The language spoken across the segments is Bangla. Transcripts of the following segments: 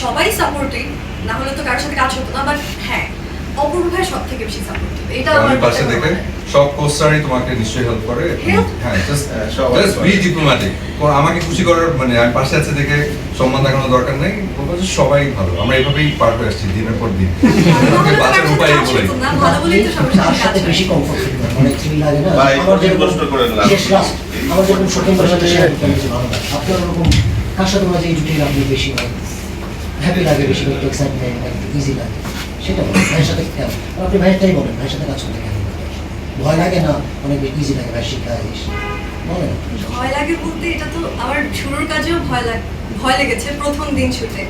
সবাই সাপোর্টিভ, না হলে তো কারোর সাথে কাজ হতো না, বাট হ্যাঁ অপূর্ব ভাই সব থেকে বেশি সাপোর্টিভ। এটা আমার পাশে দেখে সব কোস্টারই তোমাকে নিশ্চয়ই হেল্প করে। হ্যাঁ, জাস্ট বি ডিপ্লোম্যাটিক। আমাকে খুশি করার মানে আমি পাশে আছে দেখে সম্মান দেখানোর দরকার নেই, সবাই ভালো। আমরা এইভাবেই পার করে আসছি দিনের পর দিন। বাঁচার উপায় বলেই না, ভালো বলেই তো সবার তার সাথে বেশি কমফোর্ট ফিল করে, অনেক থ্রিল লাগে না। আমার যেরকম শেষ লাস্ট আমার যেরকম সত্যেন্দ্রের সাথে শেয়ার করতে বেশি ভালো লাগে, আপনার ওরকম কার সাথে মাঝে এই জুটিয়ে আপনি বেশি হ্যাপি লাগে, বেশি এক্সাইটমেন্ট একটু ইজি লাগে, সেটা বলেন ভাইয়ের সাথে কেন? আপনি ভাইয়েরটাই বলেন, ভাইয়ের সাথে কাজ করতে কেন ভয় লাগে না? অনেক ইজি লাগে ভাই শিখায় বলেন। ভয় লাগে বলতে এটা তো আমার শুরুর কাজেও ভয় লেগেছে প্রথম দিন শুটে,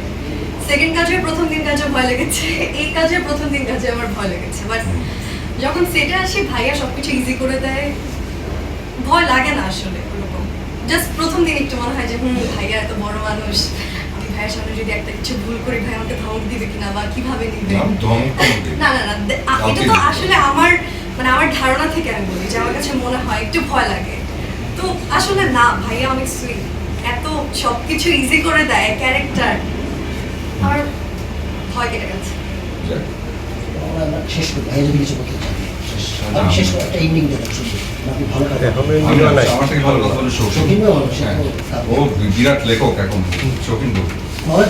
সেকেন্ড কাজেও প্রথম দিন কাজেও ভয় লেগেছে, এই কাজে প্রথম দিন কাজে আমার ভয় লেগেছে। বাট যখন সেটে আসি ভাইয়া সবকিছু ইজি করে দেয়, ভয় লাগে না আসলে ওরকম। জাস্ট প্রথম দিন একটু মনে হয় যে ভাইয়া এত বড় মানুষ, আমি ভাইয়ের সামনে যদি একটা কিছু ভুল করি ভাই আমাকে ধমক দিবে কিনা বা কিভাবে নিবে। না না না, এটা তো আসলে আমার মানে আমার ধারণা থেকে আমি বলি যে আমার কাছে মনে হয় একটু ভয় লাগে। তো আসলে না, ভাইয়া অনেক সুইট, এত সবকিছু ইজি করে দেয় ক্যারেক্টার, আমার ভয় কেটে গেছে। আমরা শেষ করি, ভাইয়া যদি কিছু বলতে চান আমি শেষ করে একটা ইন্ডিং দেবেন শুনছি, আপনি ভালো কাজ আমার থেকে ভালো কথা বলে শৌখিন ভালো ও বিরাট লেখক এখন, শৌখিন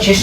শেষ